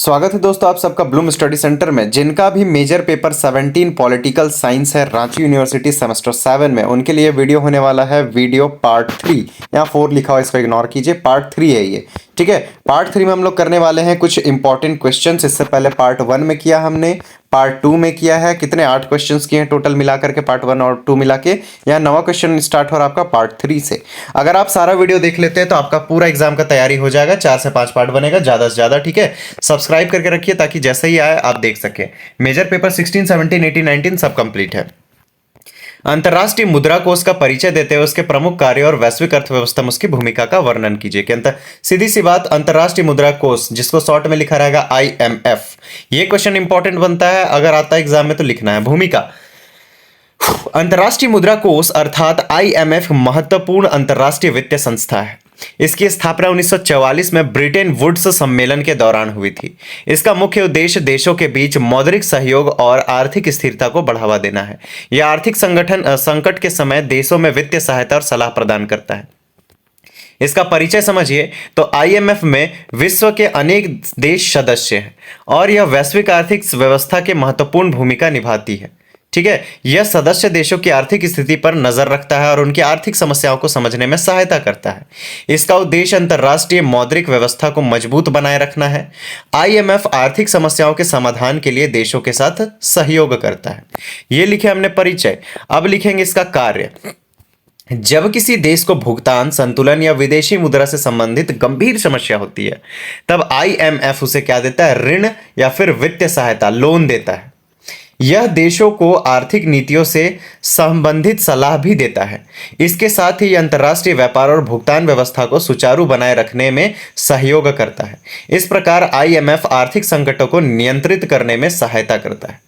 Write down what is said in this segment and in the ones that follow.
स्वागत है दोस्तों आप सबका ब्लूम स्टडी सेंटर में। जिनका भी मेजर पेपर 17 पॉलिटिकल साइंस है रांची यूनिवर्सिटी सेमेस्टर 7 में, उनके लिए वीडियो होने वाला है वीडियो पार्ट 3। यहाँ 4 लिखा हुआ, इसको इग्नोर कीजिए, पार्ट 3 है ये। ठीक है, पार्ट 3 में हम लोग करने वाले हैं कुछ इंपॉर्टेंट क्वेश्चंस। इससे पहले पार्ट 1 में किया हमने, पार्ट 2 में किया है। कितने 8 क्वेश्चंस किए हैं टोटल मिला करके, पार्ट 1 और 2 मिला के। यहाँ 9वां क्वेश्चन स्टार्ट हो रहा है आपका पार्ट 3 से। अगर आप सारा वीडियो देख लेते हैं तो आपका पूरा एग्जाम का तैयारी हो जाएगा। 4 से 5 पार्ट बनेगा ज़्यादा से ज़्यादा। ठीक है, सब्सक्राइब करके रखिए ताकि जैसे ही आए आप देख सकें। मेजर पेपर 16, 17, 18, 19 सब कंप्लीट है। अंतर्राष्ट्रीय मुद्रा कोष का परिचय देते हुए उसके प्रमुख कार्य और वैश्विक अर्थव्यवस्था में उसकी भूमिका का वर्णन कीजिए। कि सीधी सी बात, अंतर्राष्ट्रीय मुद्रा कोष जिसको शॉर्ट में लिखा रहेगा IMF, ये क्वेश्चन इंपॉर्टेंट बनता है। अगर आता है एग्जाम में तो लिखना है। भूमिका, अंतर्राष्ट्रीय मुद्रा कोष अर्थात IMF महत्वपूर्ण अंतर्राष्ट्रीय वित्तीय संस्था है। इसकी स्थापना 1944 में ब्रिटेन वुड्स सम्मेलन के दौरान हुई थी। इसका मुख्य उद्देश्य देशों के बीच मौद्रिक सहयोग और आर्थिक स्थिरता को बढ़ावा देना है। यह आर्थिक संकट के समय देशों में वित्तीय सहायता और सलाह प्रदान करता है। इसका परिचय समझिए तो IMF में विश्व के अनेक देश सदस्य हैं और यह वैश्विक आर्थिक व्यवस्था के महत्वपूर्ण भूमिका निभाती है। ठीक है, यह सदस्य देशों की आर्थिक स्थिति पर नजर रखता है और उनकी आर्थिक समस्याओं को समझने में सहायता करता है। इसका उद्देश्य अंतर्राष्ट्रीय मौद्रिक व्यवस्था को मजबूत बनाए रखना है। IMF आर्थिक समस्याओं के समाधान के लिए देशों के साथ सहयोग करता है। यह लिखे हमने परिचय। अब लिखेंगे इसका कार्य। जब किसी देश को भुगतान संतुलन या विदेशी मुद्रा से संबंधित गंभीर समस्या होती है तब IMF उसे क्या देता है? ऋण या फिर वित्तीय सहायता, लोन देता है। यह देशों को आर्थिक नीतियों से संबंधित सलाह भी देता है। इसके साथ ही अंतर्राष्ट्रीय व्यापार और भुगतान व्यवस्था को सुचारू बनाए रखने में सहयोग करता है। इस प्रकार IMF आर्थिक संकटों को नियंत्रित करने में सहायता करता है।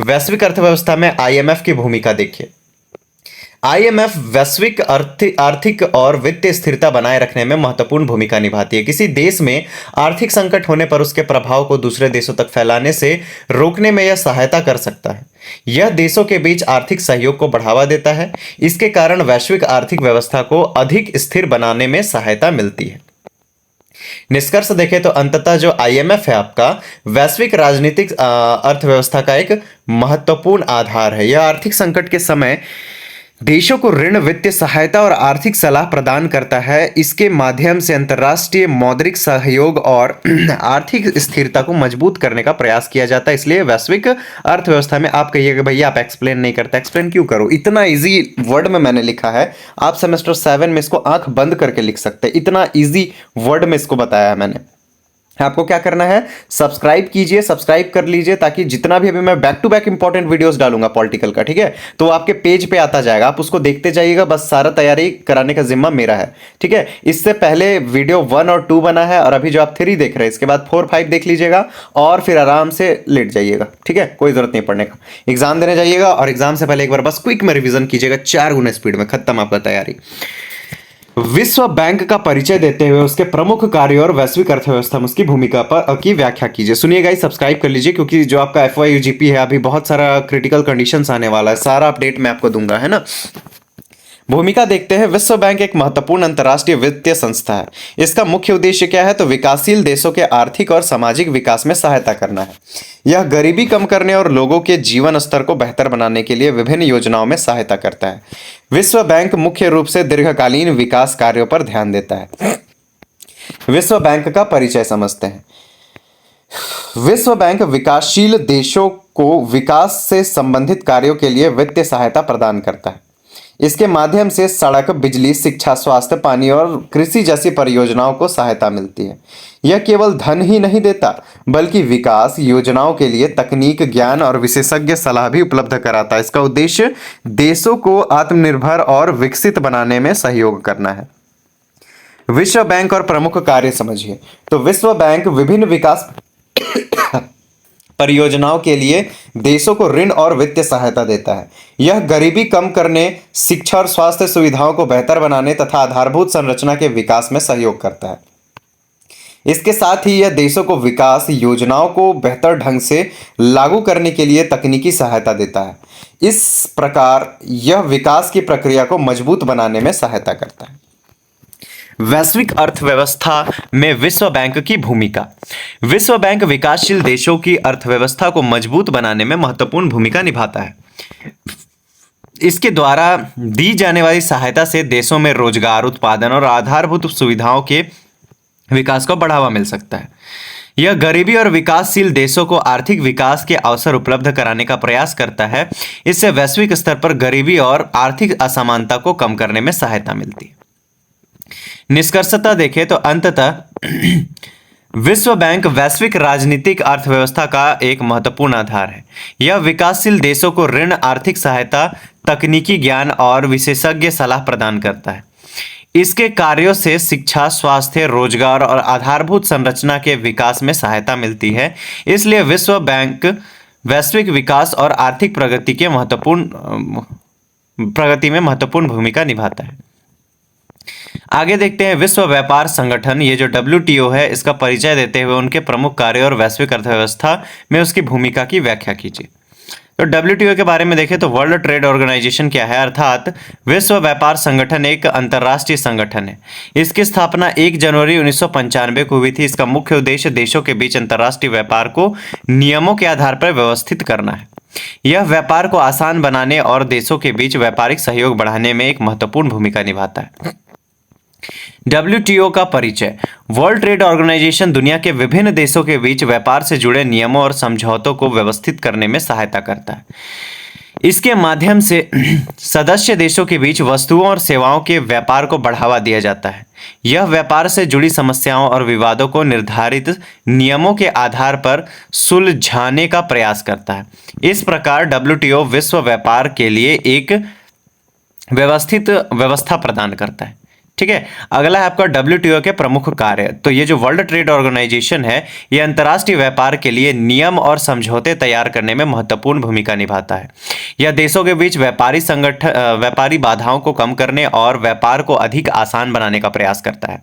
वैश्विक अर्थव्यवस्था में IMF की भूमिका देखिए। IMF वैश्विक आर्थिक और वित्तीय स्थिरता बनाए रखने में महत्वपूर्ण भूमिका निभाती है। किसी देश में आर्थिक संकट होने पर उसके प्रभाव को दूसरे देशों तक फैलाने से रोकने में यह सहायता कर सकता है। यह देशों के बीच आर्थिक सहयोग को बढ़ावा देता है। इसके कारण वैश्विक आर्थिक व्यवस्था को अधिक स्थिर बनाने में सहायता मिलती है। निष्कर्ष देखें तो अंततः जो IMF है आपका वैश्विक राजनीतिक अर्थव्यवस्था का एक महत्वपूर्ण आधार है। यह आर्थिक संकट के समय देशों को ऋण, वित्तीय सहायता और आर्थिक सलाह प्रदान करता है। इसके माध्यम से अंतर्राष्ट्रीय मौद्रिक सहयोग और आर्थिक स्थिरता को मजबूत करने का प्रयास किया जाता है। इसलिए वैश्विक अर्थव्यवस्था में आप कहिएगा भैया आप एक्सप्लेन नहीं करते, एक्सप्लेन क्यों करो? इतना इजी वर्ड में मैंने लिखा है, आप सेमेस्टर 7 में इसको आंख बंद करके लिख सकते हैं। इतना इजी वर्ड में इसको बताया है मैंने। आपको क्या करना है? सब्सक्राइब कीजिए, सब्सक्राइब कर लीजिए ताकि जितना भी अभी मैं back to back important videos डालूंगा पॉलिटिकल का, ठीक है, तो आपके पेज पे आता जाएगा, आप उसको देखते जाइएगा। बस सारा तैयारी कराने का जिम्मा मेरा है। ठीक है, इससे पहले वीडियो 1 और 2 बना है और अभी जो आप 3 देख रहे हैं इसके बाद 4, 5 देख लीजिएगा और फिर आराम से लेट जाइएगा। ठीक है, कोई जरूरत नहीं पढ़ने का। एग्जाम देने जाइएगा और एग्जाम से पहले एक बार बस क्विक में रिविजन कीजिएगा, 4 गुना स्पीड में खत्म आपका तैयारी। विश्व बैंक का परिचय देते हुए उसके प्रमुख कार्य और वैश्विक अर्थव्यवस्था में उसकी भूमिका पर की व्याख्या कीजिए। सुनिएगा, सब्सक्राइब कर लीजिए क्योंकि जो आपका FY UGP है अभी बहुत सारा क्रिटिकल कंडीशंस आने वाला है, सारा अपडेट मैं आपको दूंगा, है ना। भूमिका देखते हैं। विश्व बैंक एक महत्वपूर्ण अंतर्राष्ट्रीय वित्तीय संस्था है। इसका मुख्य उद्देश्य क्या है? तो विकासशील देशों के आर्थिक और सामाजिक विकास में सहायता करना है। यह गरीबी कम करने और लोगों के जीवन स्तर को बेहतर बनाने के लिए विभिन्न योजनाओं में सहायता करता है। विश्व बैंक मुख्य रूप से दीर्घकालीन विकास कार्यों पर ध्यान देता है। विश्व बैंक का परिचय समझते हैं। विश्व बैंक विकासशील देशों को विकास से संबंधित कार्यों के लिए वित्तीय सहायता प्रदान करता है। इसके माध्यम से सड़क, बिजली, शिक्षा, स्वास्थ्य, पानी और कृषि जैसी परियोजनाओं को सहायता मिलती है। यह केवल धन ही नहीं देता बल्कि विकास योजनाओं के लिए तकनीक, ज्ञान और विशेषज्ञ सलाह भी उपलब्ध कराता है। इसका उद्देश्य देशों को आत्मनिर्भर और विकसित बनाने में सहयोग करना है। विश्व बैंक और प्रमुख कार्य समझिए। तो विश्व बैंक विभिन्न विकास परियोजनाओं के लिए देशों को ऋण और वित्तीय सहायता देता है। यह गरीबी कम करने, शिक्षा और स्वास्थ्य सुविधाओं को बेहतर बनाने तथा आधारभूत संरचना के विकास में सहयोग करता है। इसके साथ ही यह देशों को विकास योजनाओं को बेहतर ढंग से लागू करने के लिए तकनीकी सहायता देता है। इस प्रकार यह विकास की प्रक्रिया को मजबूत बनाने में सहायता करता है। वैश्विक अर्थव्यवस्था में विश्व बैंक की भूमिका। विश्व बैंक विकासशील देशों की अर्थव्यवस्था को मजबूत बनाने में महत्वपूर्ण भूमिका निभाता है। इसके द्वारा दी जाने वाली सहायता से देशों में रोजगार, उत्पादन और आधारभूत सुविधाओं के विकास को बढ़ावा मिल सकता है। यह गरीबी और विकासशील देशों को आर्थिक विकास के अवसर उपलब्ध कराने का प्रयास करता है। इससे वैश्विक स्तर पर गरीबी और आर्थिक असमानता को कम करने में सहायता मिलती है। निष्कर्षतः देखें तो अंततः विश्व बैंक वैश्विक राजनीतिक अर्थव्यवस्था का एक महत्वपूर्ण आधार है। यह विकासशील देशों को ऋण, आर्थिक सहायता, तकनीकी ज्ञान और विशेषज्ञ सलाह प्रदान करता है। इसके कार्यों से शिक्षा, स्वास्थ्य, रोजगार और आधारभूत संरचना के विकास में सहायता मिलती है। इसलिए विश्व बैंक वैश्विक विकास और आर्थिक प्रगति में महत्वपूर्ण भूमिका निभाता है। आगे देखते हैं विश्व व्यापार संगठन, ये जो WTO है, इसका परिचय देते हुए उनके प्रमुख कार्य और वैश्विक अर्थव्यवस्था में उसकी भूमिका की व्याख्या कीजिए। तो WTO के बारे में देखें तो वर्ल्ड ट्रेड ऑर्गेनाइजेशन क्या है, अर्थात विश्व व्यापार संगठन एक अंतर्राष्ट्रीय संगठन है। इसकी स्थापना 1 जनवरी 1995 को हुई थी। इसका मुख्य उद्देश्य देशों के बीच अंतर्राष्ट्रीय व्यापार को नियमों के आधार पर व्यवस्थित करना है। यह व्यापार को आसान बनाने और देशों के बीच व्यापारिक सहयोग बढ़ाने में एक महत्वपूर्ण भूमिका निभाता है। WTO का परिचय। वर्ल्ड ट्रेड ऑर्गेनाइजेशन दुनिया के विभिन्न देशों के बीच व्यापार से जुड़े नियमों और समझौतों को व्यवस्थित करने में सहायता करता है। इसके माध्यम से सदस्य देशों के बीच वस्तुओं और सेवाओं के व्यापार को बढ़ावा दिया जाता है। यह व्यापार से जुड़ी समस्याओं और विवादों को निर्धारित नियमों के आधार पर सुलझाने का प्रयास करता है। इस प्रकार WTO विश्व व्यापार के लिए एक व्यवस्थित व्यवस्था प्रदान करता है। ठीक है, अगला है आपका WTO के प्रमुख कार्य। तो ये जो वर्ल्ड ट्रेड ऑर्गेनाइजेशन है, ये अंतर्राष्ट्रीय व्यापार के लिए नियम और समझौते तैयार करने में महत्वपूर्ण भूमिका निभाता है। यह देशों के बीच व्यापारी बाधाओं को कम करने और व्यापार को अधिक आसान बनाने का प्रयास करता है।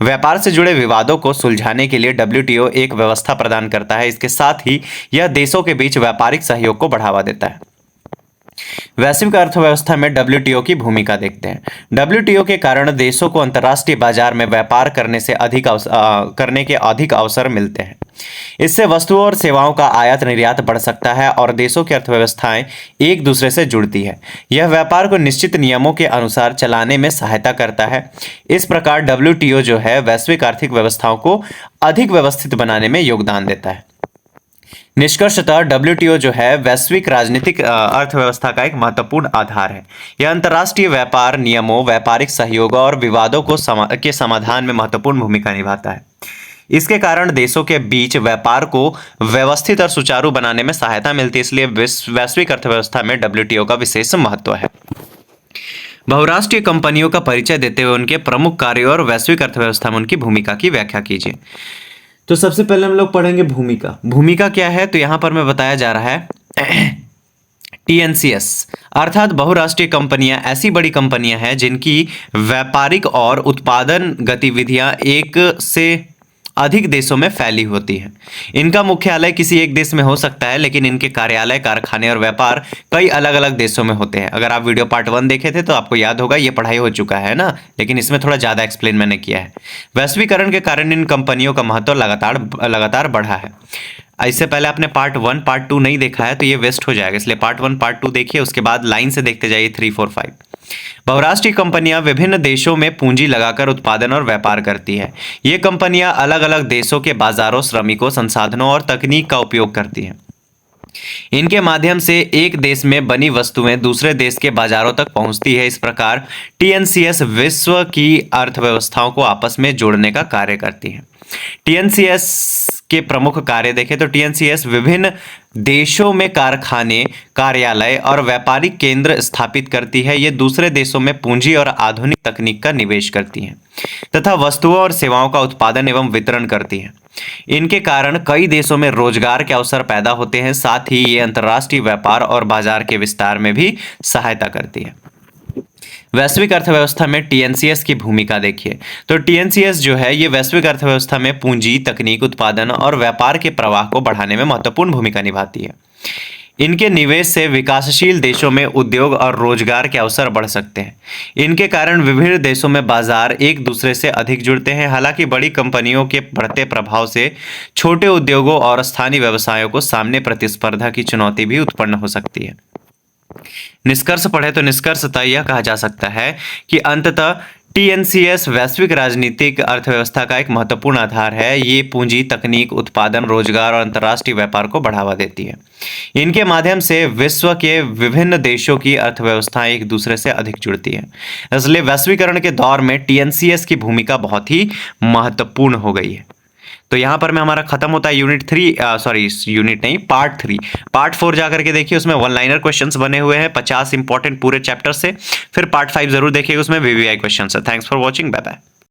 व्यापार से जुड़े विवादों को सुलझाने के लिए WTO एक व्यवस्था प्रदान करता है। इसके साथ ही यह देशों के बीच व्यापारिक सहयोग को बढ़ावा देता है। वैश्विक अर्थव्यवस्था में WTO की भूमिका देखते हैं। WTO के कारण देशों को अंतर्राष्ट्रीय बाजार में व्यापार करने के अधिक अवसर मिलते हैं। इससे वस्तुओं और सेवाओं का आयात निर्यात बढ़ सकता है और देशों की अर्थव्यवस्थाएं एक दूसरे से जुड़ती है। यह व्यापार को निश्चित नियमों के अनुसार चलाने में सहायता करता है। इस प्रकार WTO जो है वैश्विक आर्थिक व्यवस्थाओं को अधिक व्यवस्थित बनाने में योगदान देता है। निष्कर्षतः WTO जो है वैश्विक राजनीतिक अर्थव्यवस्था का एक महत्वपूर्ण आधार है। यह अंतर्राष्ट्रीय व्यापार नियमों, व्यापारिक सहयोग और विवादों के समाधान में महत्वपूर्ण भूमिका निभाता है। इसके कारण देशों के बीच व्यापार को व्यवस्थित और सुचारू बनाने में सहायता मिलती है। इसलिए वैश्विक अर्थव्यवस्था में WTO का विशेष महत्व है। बहुराष्ट्रीय कंपनियों का परिचय देते हुए उनके प्रमुख कार्यों और वैश्विक अर्थव्यवस्था में उनकी भूमिका की व्याख्या कीजिए। तो सबसे पहले हम लोग पढ़ेंगे भूमिका। भूमिका क्या है, तो यहां पर मैं बताया जा रहा है TNCS अर्थात बहुराष्ट्रीय कंपनियां ऐसी बड़ी कंपनियां हैं जिनकी व्यापारिक और उत्पादन गतिविधियां एक से अधिक देशों में फैली होती हैं। इनका मुख्यालय किसी एक देश में हो सकता है, लेकिन इनके कार्यालय, कारखाने और व्यापार कई अलग अलग देशों में होते हैं। अगर आप वीडियो पार्ट 1 देखे थे तो आपको याद होगा, ये पढ़ाई हो चुका है ना, लेकिन इसमें थोड़ा ज़्यादा एक्सप्लेन मैंने किया है। वैश्वीकरण के कारण इन कंपनियों का महत्व लगातार बढ़ा है। इससे पहले आपने पार्ट 1 पार्ट 2 नहीं देखा है तो ये वेस्ट हो जाएगा, इसलिए पार्ट 1 पार्ट 2 देखिए, उसके बाद लाइन से देखते जाइए 3, 4, 5। बहुराष्ट्रीय कंपनियां विभिन्न देशों में पूंजी लगाकर उत्पादन और व्यापार करती है। ये कंपनियां अलग अलग देशों के बाजारों, श्रमिकों, संसाधनों और तकनीक का उपयोग करती हैं। इनके माध्यम से एक देश में बनी वस्तुएं दूसरे देश के बाजारों तक पहुंचती है। इस प्रकार TNCS विश्व की अर्थव्यवस्थाओं को आपस में जोड़ने का कार्य करती है। TNCS के प्रमुख कार्य देखें तो TNCS विभिन्न देशों में कारखाने, कार्यालय और व्यापारिक केंद्र स्थापित करती है। ये दूसरे देशों में पूंजी और आधुनिक तकनीक का निवेश करती हैं तथा वस्तुओं और सेवाओं का उत्पादन एवं वितरण करती हैं। इनके कारण कई देशों में रोजगार के अवसर पैदा होते हैं। साथ ही ये अंतर्राष्ट्रीय व्यापार और बाजार के विस्तार में भी सहायता करती है। वैश्विक अर्थव्यवस्था में TNCS की भूमिका देखिए तो TNCS जो है ये वैश्विक अर्थव्यवस्था में पूंजी, तकनीक, उत्पादन और व्यापार के प्रवाह को बढ़ाने में महत्वपूर्ण भूमिका निभाती है। इनके निवेश से विकासशील देशों में उद्योग और रोजगार के अवसर बढ़ सकते हैं। इनके कारण विभिन्न देशों में बाजार एक दूसरे से अधिक जुड़ते हैं। हालांकि बड़ी कंपनियों के बढ़ते प्रभाव से छोटे उद्योगों और स्थानीय व्यवसायों को सामने प्रतिस्पर्धा की चुनौती भी उत्पन्न हो सकती है। निष्कर्ष पढ़े तो निष्कर्षतः यह कहा जा सकता है कि अंततः टीएनसीएस वैश्विक राजनीतिक अर्थव्यवस्था का एक महत्वपूर्ण आधार है। ये पूंजी, तकनीक, उत्पादन, रोजगार और अंतर्राष्ट्रीय व्यापार को बढ़ावा देती है। इनके माध्यम से विश्व के विभिन्न देशों की अर्थव्यवस्थाएं एक दूसरे से अधिक जुड़ती हैं। इसलिए वैश्वीकरण के दौर में टीएनसीएस की भूमिका बहुत ही महत्वपूर्ण हो गई है। तो यहाँ पर में हमारा खत्म होता है पार्ट 3। पार्ट 4 जाकर के देखिए, उसमें वन लाइनर क्वेश्चंस बने हुए हैं 50 इंपॉर्टेंट पूरे चैप्टर से। फिर पार्ट 5 जरूर देखिएगा, उसमें वीवीआई क्वेश्चंस है। Thanks for watching, bye bye.